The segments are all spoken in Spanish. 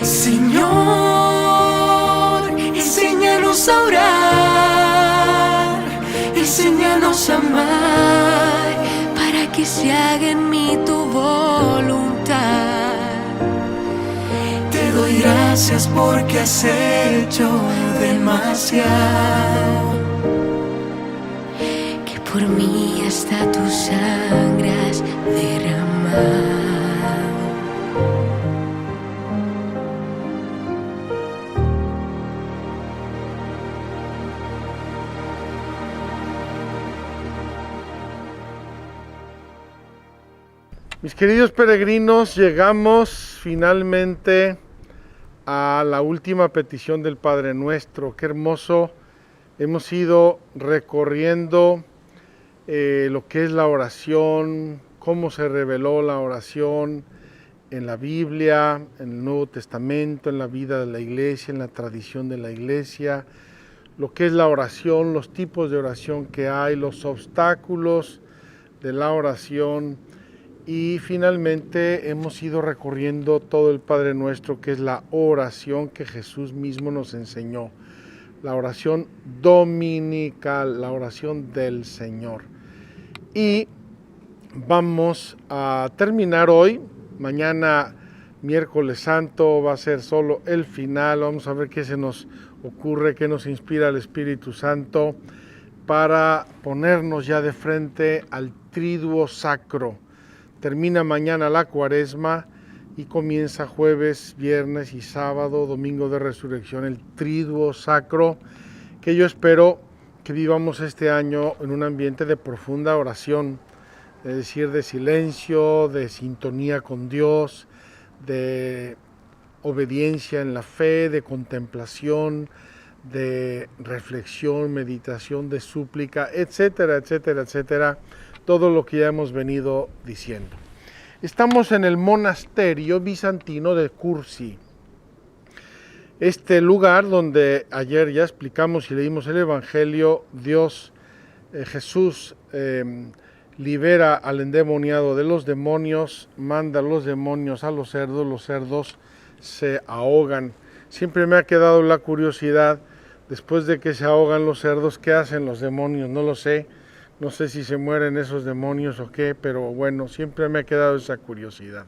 Señor, enséñanos a orar, enséñanos a amar, para que se haga en mí tu voluntad. Te doy gracias porque has hecho demasiado, que por mí hasta tu sangre has derramado. Mis queridos peregrinos, llegamos finalmente a la última petición del Padre Nuestro. Qué hermoso. Hemos ido recorriendo lo que es la oración, cómo se reveló la oración en la Biblia, en el Nuevo Testamento, en la vida de la Iglesia, en la tradición de la Iglesia, lo que es la oración, los tipos de oración que hay, los obstáculos de la oración. Y finalmente hemos ido recorriendo todo el Padre Nuestro, que es la oración que Jesús mismo nos enseñó. La oración dominical, la oración del Señor. Y vamos a terminar hoy. Mañana, miércoles santo, va a ser solo el final. Vamos a ver qué se nos ocurre, qué nos inspira el Espíritu Santo para ponernos ya de frente al triduo sacro. Termina mañana la Cuaresma y comienza jueves, viernes y sábado, domingo de resurrección, el triduo sacro, que yo espero que vivamos este año en un ambiente de profunda oración, es decir, de silencio, de sintonía con Dios, de obediencia en la fe, de contemplación, de reflexión, meditación, de súplica, etcétera, etcétera, etcétera. Todo lo que ya hemos venido diciendo. Estamos en el monasterio bizantino de Cursi. Este lugar donde ayer ya explicamos y leímos el Evangelio, Jesús libera al endemoniado de los demonios, manda a los demonios a los cerdos se ahogan. Siempre me ha quedado la curiosidad, después de que se ahogan los cerdos, ¿qué hacen los demonios? No lo sé. No sé si se mueren esos demonios o qué, pero bueno, siempre me ha quedado esa curiosidad.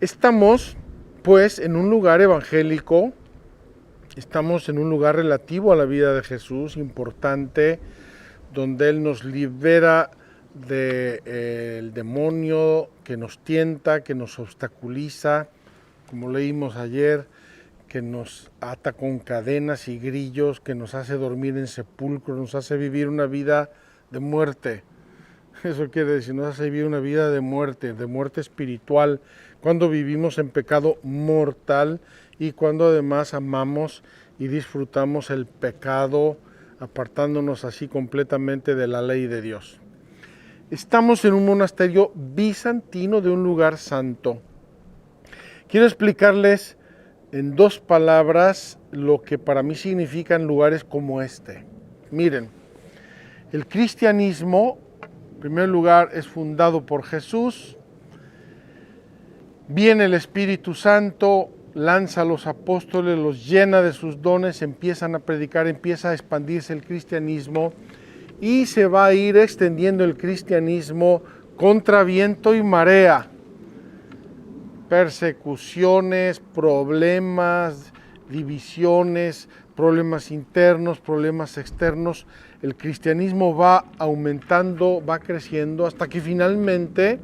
Estamos, pues, en un lugar evangélico, estamos en un lugar relativo a la vida de Jesús, importante, donde Él nos libera del demonio que nos tienta, que nos obstaculiza, como leímos ayer, que nos ata con cadenas y grillos, que nos hace dormir en sepulcro, nos hace vivir una vida de muerte. Eso quiere decir, nos hace vivir una vida de muerte espiritual, cuando vivimos en pecado mortal y cuando además amamos y disfrutamos el pecado, apartándonos así completamente de la ley de Dios. Estamos en un monasterio bizantino de un lugar santo. Quiero explicarles en dos palabras lo que para mí significan lugares como este. Miren, el cristianismo, en primer lugar, es fundado por Jesús. Viene el Espíritu Santo, lanza a los apóstoles, los llena de sus dones, empiezan a predicar, empieza a expandirse el cristianismo y se va a ir extendiendo el cristianismo contra viento y marea. Persecuciones, problemas, divisiones, problemas internos, problemas externos. El cristianismo va aumentando, va creciendo, hasta que finalmente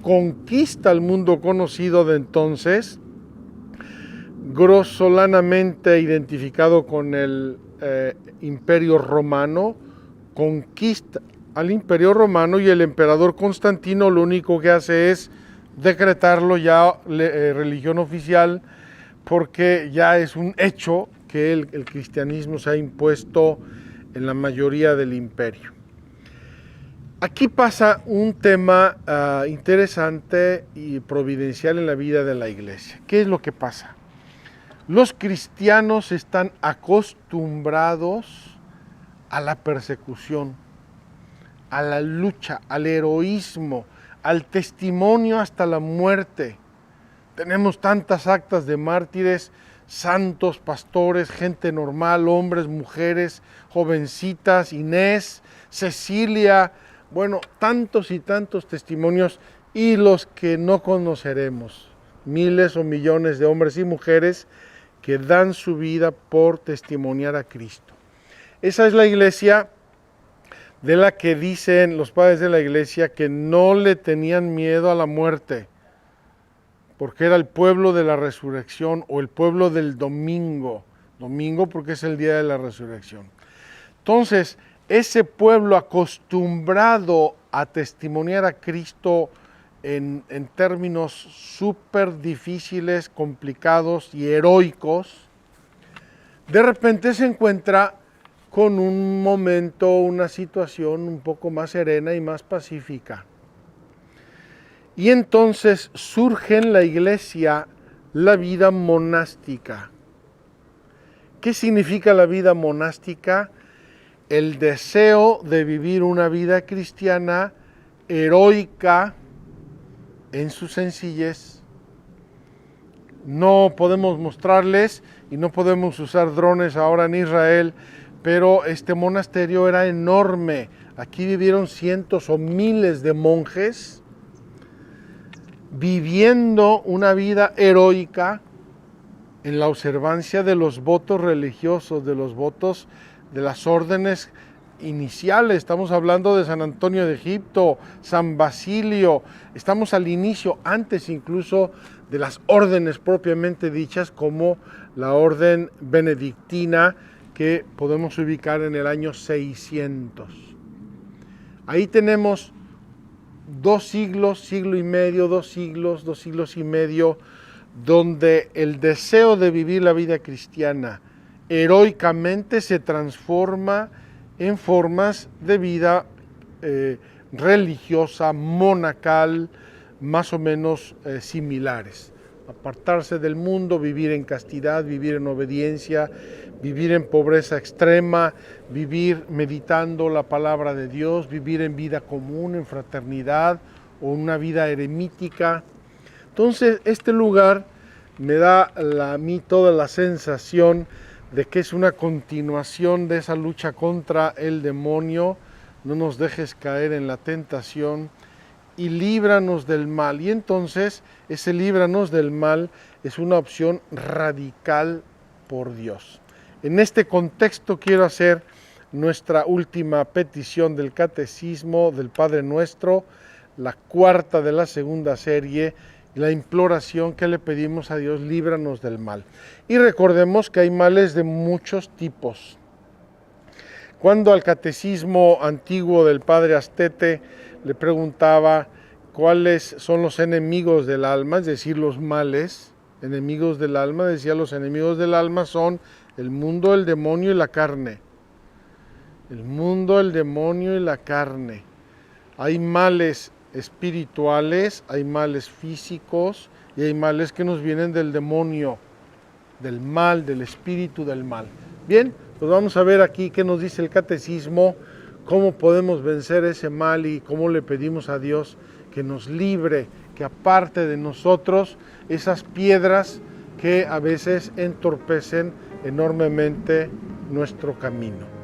conquista el mundo conocido de entonces, grosolanamente identificado con el Imperio Romano, conquista al Imperio Romano y el emperador Constantino lo único que hace es decretarlo ya religión oficial, porque ya es un hecho que el cristianismo se ha impuesto en la mayoría del imperio. Aquí pasa un tema interesante y providencial en la vida de la iglesia. ¿Qué es lo que pasa? Los cristianos están acostumbrados a la persecución, a la lucha, al heroísmo, al testimonio hasta la muerte. tenemos tantas actas de mártires, santos, pastores, gente normal, hombres, mujeres, jovencitas, Inés, Cecilia, bueno, tantos y tantos testimonios, y los que no conoceremos, miles o millones de hombres y mujeres que dan su vida por testimoniar a Cristo. Esa es la iglesia de la que dicen los padres de la iglesia que no le tenían miedo a la muerte, porque era el pueblo de la resurrección o el pueblo del domingo, porque es el día de la resurrección. Entonces, ese pueblo acostumbrado a testimoniar a Cristo en términos súper difíciles, complicados y heroicos, de repente se encuentra con un momento, una situación un poco más serena y más pacífica. Y entonces surge en la iglesia la vida monástica. ¿Qué significa la vida monástica? El deseo de vivir una vida cristiana heroica en su sencillez. No podemos mostrarles y no podemos usar drones ahora en Israel, pero este monasterio era enorme. Aquí vivieron cientos o miles de monjes viviendo una vida heroica en la observancia de los votos religiosos, de los votos de las órdenes iniciales. Estamos hablando de San Antonio de Egipto, San Basilio, estamos al inicio, antes incluso de las órdenes propiamente dichas, como la orden benedictina, que podemos ubicar en el año 600. Ahí tenemos 2 siglos, siglo y medio, 2 siglos y medio, donde el deseo de vivir la vida cristiana heroicamente se transforma en formas de vida religiosa, monacal, más o menos similares. Apartarse del mundo, vivir en castidad, vivir en obediencia, vivir en pobreza extrema, vivir meditando la palabra de Dios, vivir en vida común, en fraternidad o una vida eremítica. Entonces, este lugar me da a mí toda la sensación de que es una continuación de esa lucha contra el demonio. No nos dejes caer en la tentación y líbranos del mal. Y entonces, ese líbranos del mal es una opción radical por Dios. En este contexto quiero hacer nuestra última petición del Catecismo del Padre Nuestro, la 4ª de la 2ª serie, la imploración que le pedimos a Dios: líbranos del mal. Y recordemos que hay males de muchos tipos. Cuando al Catecismo antiguo del Padre Astete le preguntaba cuáles son los enemigos del alma, es decir, los males, enemigos del alma, decía: los enemigos del alma son el mundo, el demonio y la carne. El mundo, el demonio y la carne. Hay males espirituales, hay males físicos y hay males que nos vienen del demonio, del mal, del espíritu del mal. Bien, pues vamos a ver aquí qué nos dice el Catecismo, cómo podemos vencer ese mal y cómo le pedimos a Dios que nos libre, que aparte de nosotros esas piedras que a veces entorpecen enormemente nuestro camino.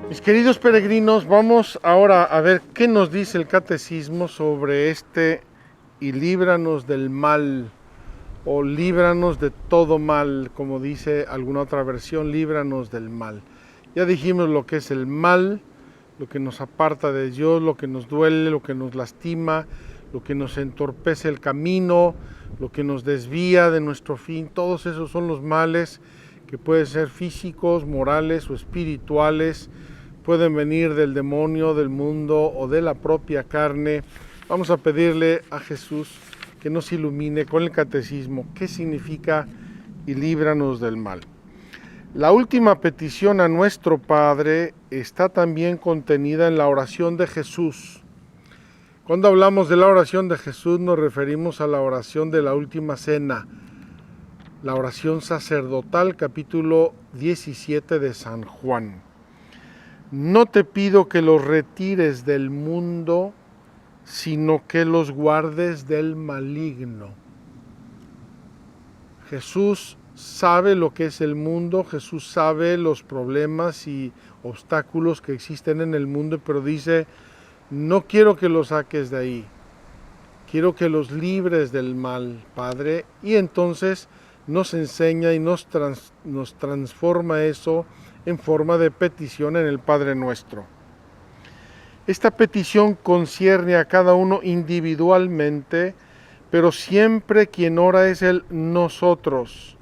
Mis queridos peregrinos, vamos ahora a ver qué nos dice el Catecismo sobre este y líbranos del mal, o líbranos de todo mal, como dice alguna otra versión, líbranos del mal. Ya dijimos lo que es el mal, lo que nos aparta de Dios, lo que nos duele, lo que nos lastima, lo que nos entorpece el camino, lo que nos desvía de nuestro fin. Todos esos son los males que pueden ser físicos, morales o espirituales. Pueden venir del demonio, del mundo o de la propia carne. Vamos a pedirle a Jesús que nos ilumine con el catecismo qué significa y líbranos del mal. La última petición a nuestro Padre está también contenida en la oración de Jesús. Cuando hablamos de la oración de Jesús nos referimos a la oración de la última cena, la oración sacerdotal, capítulo 17 de San Juan. No te pido que los retires del mundo, sino que los guardes del maligno. Jesús sabe lo que es el mundo, Jesús sabe los problemas y obstáculos que existen en el mundo, pero dice, no quiero que los saques de ahí, quiero que los libres del mal, Padre. Y entonces nos enseña y nos transforma eso en forma de petición en el Padre Nuestro. Esta petición concierne a cada uno individualmente, pero siempre quien ora es el nosotros,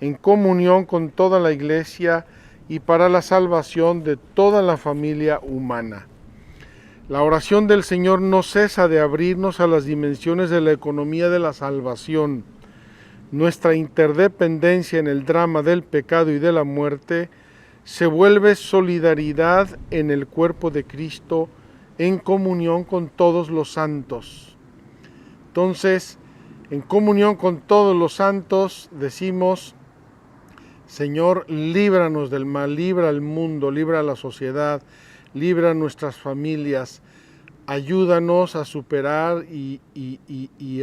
en comunión con toda la Iglesia y para la salvación de toda la familia humana. La oración del Señor no cesa de abrirnos a las dimensiones de la economía de la salvación. Nuestra interdependencia en el drama del pecado y de la muerte se vuelve solidaridad en el cuerpo de Cristo, en comunión con todos los santos. Entonces, en comunión con todos los santos, decimos, Señor, líbranos del mal, libra al mundo, libra a la sociedad, libra a nuestras familias, ayúdanos a superar y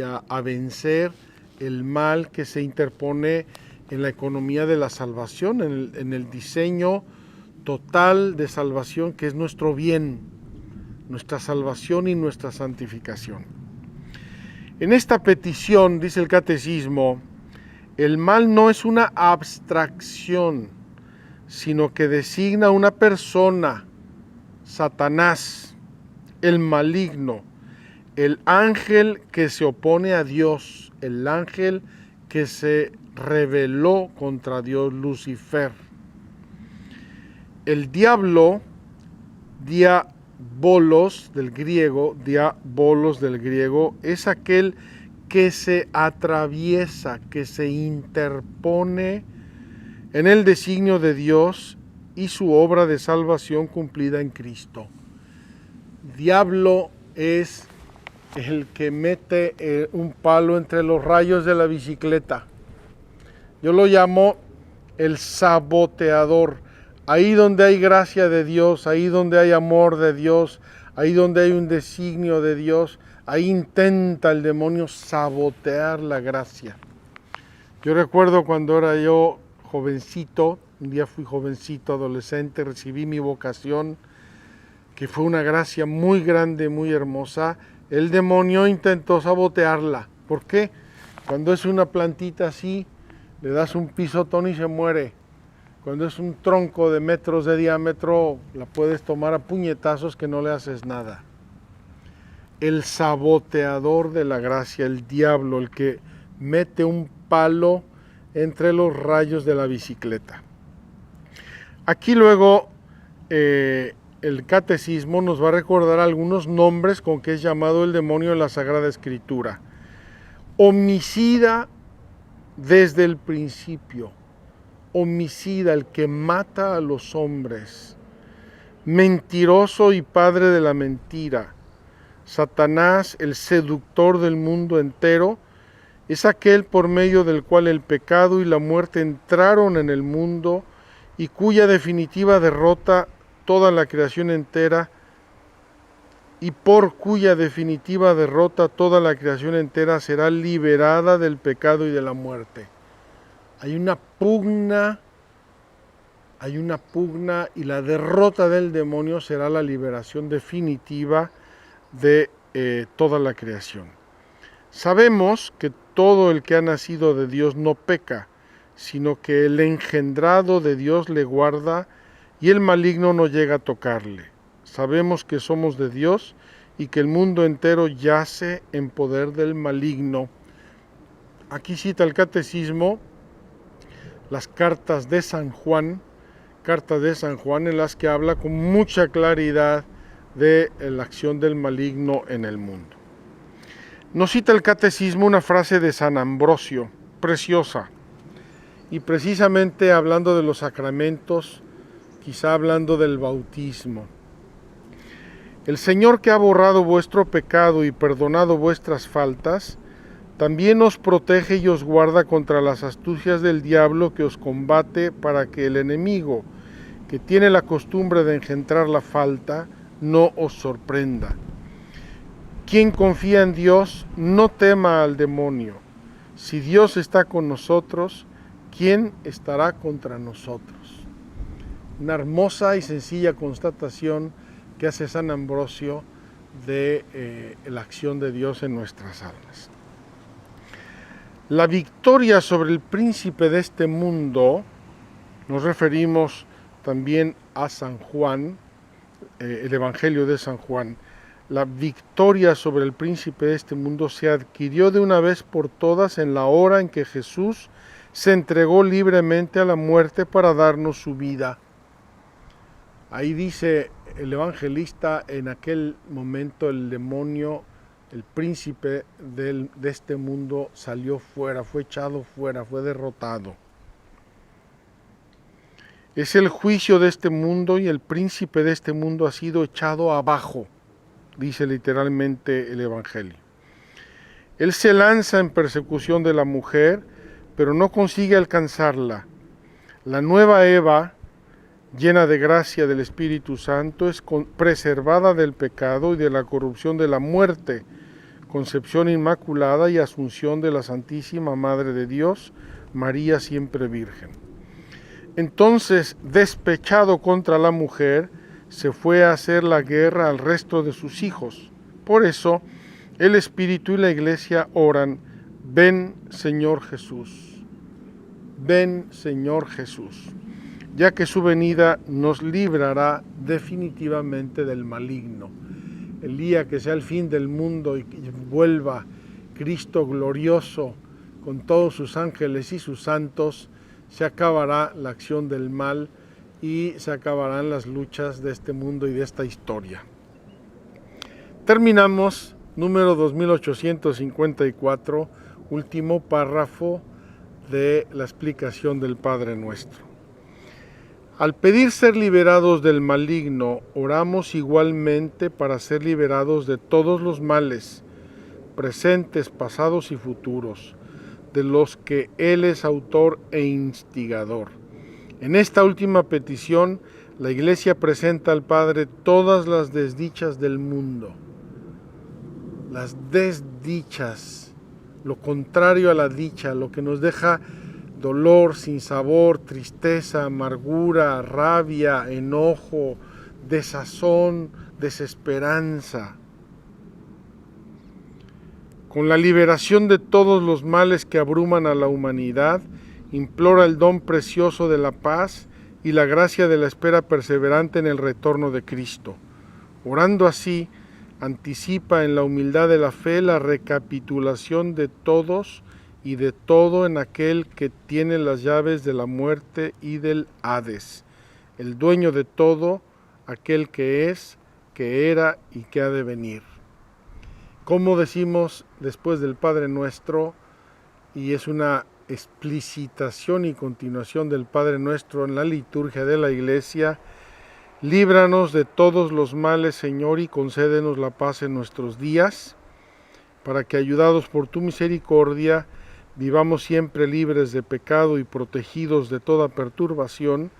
a vencer el mal que se interpone en la economía de la salvación, en el diseño total de salvación que es nuestro bien, nuestra salvación y nuestra santificación. En esta petición, dice el catecismo, el mal no es una abstracción, sino que designa una persona, Satanás, el maligno, el ángel que se opone a Dios, el ángel que se rebeló contra Dios, Lucifer. El diablo, diabolos del griego, es aquel que se atraviesa, que se interpone en el designio de Dios y su obra de salvación cumplida en Cristo. Diablo es el que mete un palo entre los rayos de la bicicleta. Yo lo llamo el saboteador. Ahí donde hay gracia de Dios, ahí donde hay amor de Dios, ahí donde hay un designio de Dios, ahí intenta el demonio sabotear la gracia. Yo recuerdo cuando era yo jovencito, un día fui jovencito, adolescente, recibí mi vocación, que fue una gracia muy grande, muy hermosa. El demonio intentó sabotearla. ¿Por qué? Cuando es una plantita así, le das un pisotón y se muere. Cuando es un tronco de metros de diámetro, la puedes tomar a puñetazos que no le haces nada. El saboteador de la gracia, el diablo, el que mete un palo entre los rayos de la bicicleta. Aquí luego el catecismo nos va a recordar algunos nombres con que es llamado el demonio en la Sagrada Escritura. Homicida desde el principio, homicida, el que mata a los hombres, mentiroso y padre de la mentira. Satanás, el seductor del mundo entero, es aquel por medio del cual el pecado y la muerte entraron en el mundo y cuya definitiva derrota toda la creación entera y por cuya definitiva derrota toda la creación entera será liberada del pecado y de la muerte. Hay una pugna y la derrota del demonio será la liberación definitiva de toda la creación. Sabemos que todo el que ha nacido de Dios no peca, sino que el engendrado de Dios le guarda y el maligno no llega a tocarle. Sabemos que somos de Dios y que el mundo entero yace en poder del maligno. Aquí cita el catecismo las cartas de San Juan en las que habla con mucha claridad de la acción del maligno en el mundo. Nos cita el Catecismo una frase de San Ambrosio, preciosa, y precisamente hablando de los sacramentos, quizá hablando del bautismo. El Señor que ha borrado vuestro pecado y perdonado vuestras faltas, también os protege y os guarda contra las astucias del diablo que os combate para que el enemigo, que tiene la costumbre de engendrar la falta, no os sorprenda. Quien confía en Dios, no tema al demonio. Si Dios está con nosotros, ¿quién estará contra nosotros? Una hermosa y sencilla constatación que hace San Ambrosio de la acción de Dios en nuestras almas. La victoria sobre el príncipe de este mundo, nos referimos también a San Juan, el Evangelio de San Juan. La victoria sobre el príncipe de este mundo se adquirió de una vez por todas en la hora en que Jesús se entregó libremente a la muerte para darnos su vida. Ahí dice el evangelista, en aquel momento el demonio, el príncipe de este mundo salió fuera, fue echado fuera, fue derrotado. Es el juicio de este mundo y el príncipe de este mundo ha sido echado abajo, dice literalmente el Evangelio. Él se lanza en persecución de la mujer, pero no consigue alcanzarla. La nueva Eva, llena de gracia del Espíritu Santo, es preservada del pecado y de la corrupción de la muerte, concepción inmaculada y asunción de la Santísima Madre de Dios, María siempre Virgen. Entonces, despechado contra la mujer, se fue a hacer la guerra al resto de sus hijos. Por eso, el Espíritu y la Iglesia oran: ven, Señor Jesús, ven, Señor Jesús, ya que su venida nos librará definitivamente del maligno. El día que sea el fin del mundo y que vuelva Cristo glorioso con todos sus ángeles y sus santos, se acabará la acción del mal y se acabarán las luchas de este mundo y de esta historia. Terminamos número 2854, último párrafo de la explicación del Padre Nuestro. Al pedir ser liberados del maligno, oramos igualmente para ser liberados de todos los males, presentes, pasados y futuros, de los que Él es autor e instigador. En esta última petición, la Iglesia presenta al Padre todas las desdichas del mundo. Las desdichas, lo contrario a la dicha, lo que nos deja dolor, sinsabor, tristeza, amargura, rabia, enojo, desazón, desesperanza. Con la liberación de todos los males que abruman a la humanidad, implora el don precioso de la paz y la gracia de la espera perseverante en el retorno de Cristo. Orando así, anticipa en la humildad de la fe la recapitulación de todos y de todo en aquel que tiene las llaves de la muerte y del Hades, el dueño de todo, aquel que es, que era y que ha de venir. Como decimos después del Padre Nuestro, y es una explicitación y continuación del Padre Nuestro en la liturgia de la Iglesia: líbranos de todos los males, Señor, y concédenos la paz en nuestros días, para que, ayudados por tu misericordia, vivamos siempre libres de pecado y protegidos de toda perturbación,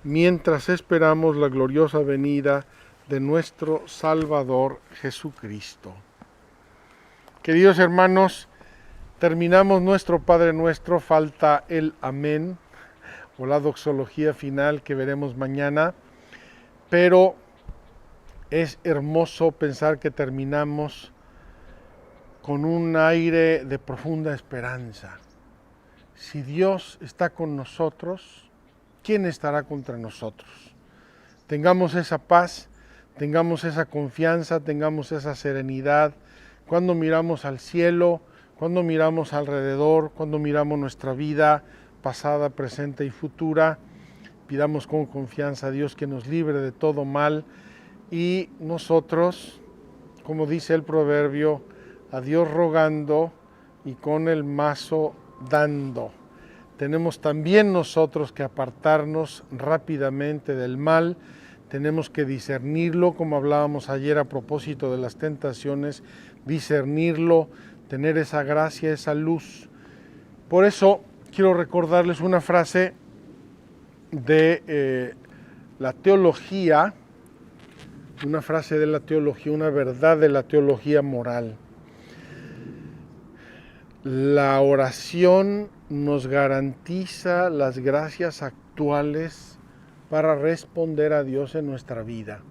mientras esperamos la gloriosa venida de nuestro Salvador Jesucristo. Queridos hermanos, terminamos nuestro Padre Nuestro, falta el Amén o la doxología final que veremos mañana, pero es hermoso pensar que terminamos con un aire de profunda esperanza. Si Dios está con nosotros, ¿quién estará contra nosotros? Tengamos esa paz, tengamos esa confianza, tengamos esa serenidad cuando miramos al cielo, cuando miramos alrededor, cuando miramos nuestra vida pasada, presente y futura. Pidamos con confianza a Dios que nos libre de todo mal y nosotros, como dice el proverbio, a Dios rogando y con el mazo dando. Tenemos también nosotros que apartarnos rápidamente del mal, tenemos que discernirlo, como hablábamos ayer a propósito de las tentaciones, discernirlo, tener esa gracia, esa luz. Por eso quiero recordarles una frase de la teología, una frase de la teología, una verdad de la teología moral. La oración nos garantiza las gracias actuales para responder a Dios en nuestra vida.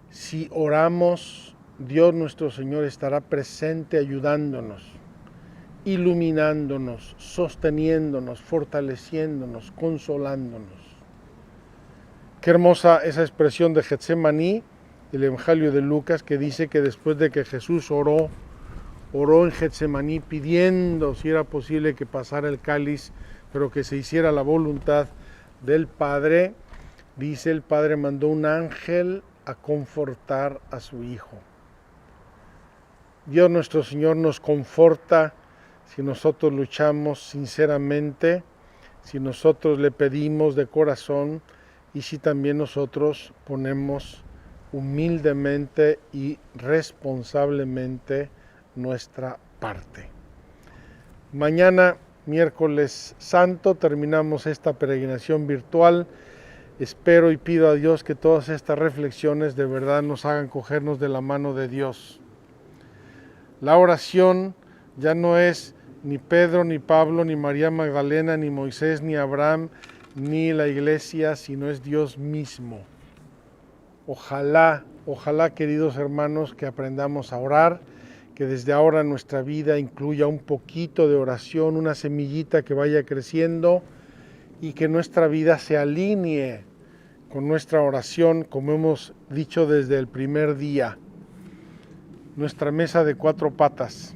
Si oramos, Dios nuestro Señor estará presente ayudándonos, iluminándonos, sosteniéndonos, fortaleciéndonos, consolándonos. Qué hermosa esa expresión de Getsemaní, del Evangelio de Lucas, que dice que después de que Jesús oró en Getsemaní pidiendo si era posible que pasara el cáliz, pero que se hiciera la voluntad del Padre, dice el Padre mandó un ángel a confortar a su Hijo. Dios nuestro Señor nos conforta si nosotros luchamos sinceramente, si nosotros le pedimos de corazón y si también nosotros ponemos humildemente y responsablemente nuestra parte. Mañana, miércoles santo, terminamos esta peregrinación virtual. Espero y pido a Dios que todas estas reflexiones de verdad nos hagan cogernos de la mano de Dios. La oración ya no es ni Pedro, ni Pablo, ni María Magdalena, ni Moisés, ni Abraham, ni la iglesia, sino es Dios mismo. Ojalá, queridos hermanos, que aprendamos a orar, que desde ahora nuestra vida incluya un poquito de oración, una semillita que vaya creciendo y que nuestra vida se alinee con nuestra oración, como hemos dicho desde el primer día. Nuestra mesa de 4 patas.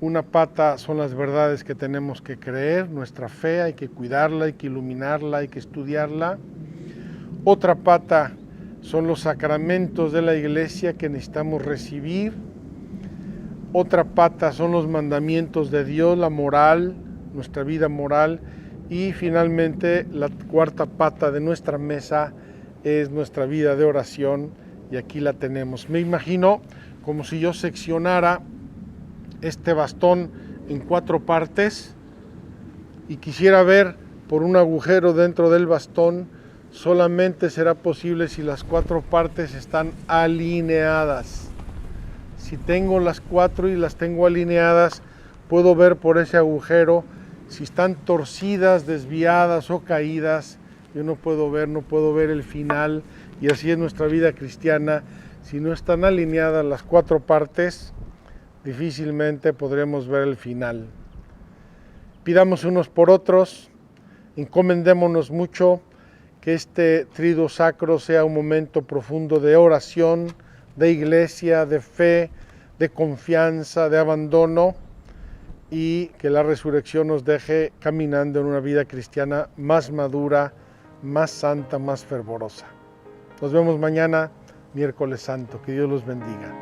Una pata son las verdades que tenemos que creer, nuestra fe, hay que cuidarla, hay que iluminarla, hay que estudiarla. Otra pata son los sacramentos de la iglesia que necesitamos recibir. Otra pata son los mandamientos de Dios, la moral, nuestra vida moral. Y finalmente la cuarta pata de nuestra mesa es nuestra vida de oración y aquí la tenemos. Me imagino como si yo seccionara este bastón en 4 partes y quisiera ver por un agujero dentro del bastón. Solamente será posible si las 4 partes están alineadas. Si tengo las 4 y las tengo alineadas, puedo ver por ese agujero. Si están torcidas, desviadas o caídas, yo no puedo ver el final. Y así es nuestra vida cristiana. Si no están alineadas las 4 partes, difícilmente podremos ver el final. Pidamos unos por otros, encomendémonos mucho, que este triduo sacro sea un momento profundo de oración, de iglesia, de fe, de confianza, de abandono, y que la resurrección nos deje caminando en una vida cristiana más madura, más santa, más fervorosa. Nos vemos mañana, miércoles santo. Que Dios los bendiga.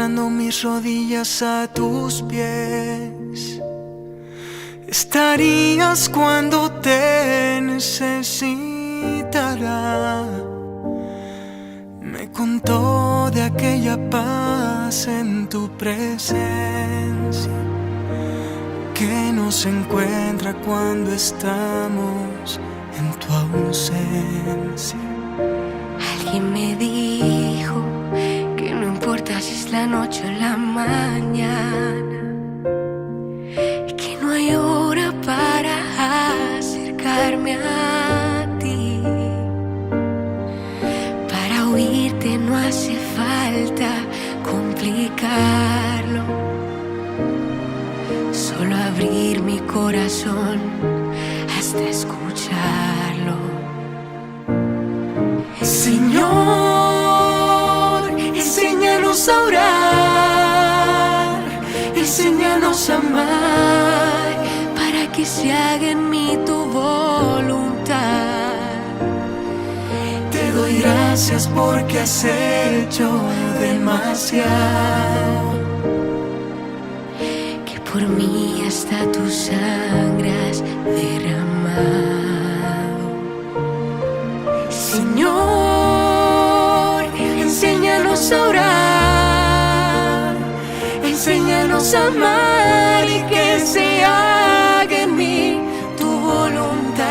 doblando mis rodillas a tus pies. Estarías cuando te necesitara. Me contó de aquella paz en tu presencia que nos encuentra cuando estamos en tu ausencia. Alguien me dijo que no importa si es la noche o la mañana, que no hay hora para acercarme a ti. Para oírte no hace falta complicarlo, solo abrir mi corazón hasta escucharlo. Señor, enséñanos a orar, enséñanos a amar, Para que se haga en mí tu voluntad. te doy gracias porque has hecho demasiado. Que por mí hasta tu sangre has derramado. Señor, enséñanos a orar, enséñanos a amar y que se haga en mí tu voluntad.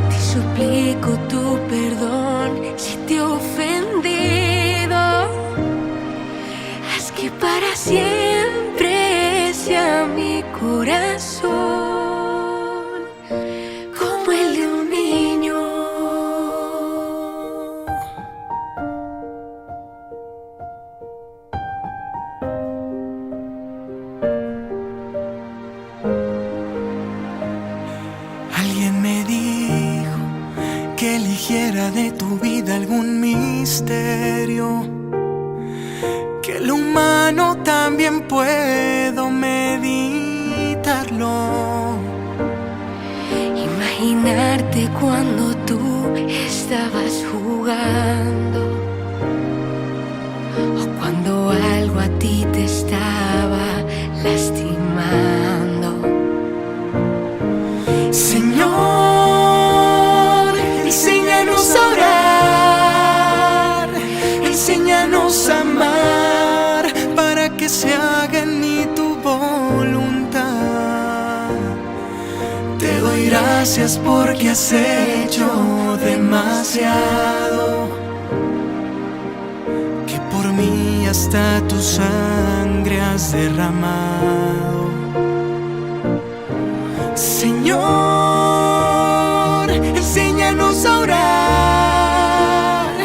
Te suplico tu perdón si te he ofendido. Haz que para siempre sea mi corazón como el de un niño. Alguien me dijo que eligiera de tu vida algún misterio, que lo humano también puedo meditarlo. Imaginarte cuando tú estabas jugando, o cuando algo a ti te estaba lastimando. Señor, enséñanos a orar, enséñanos a amar, para que se haga en mí tu voluntad. Te doy gracias porque has hecho demasiado, que por mí hasta tu sangre has derramado. Señor, enséñanos a orar,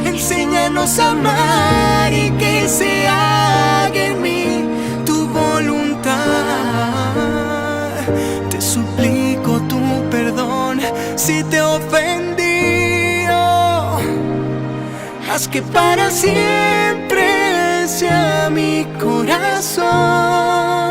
enséñanos a amar y que se haga en mí tu voluntad. Te suplico tu perdón si te he ofendido. Haz que para siempre sea mi corazón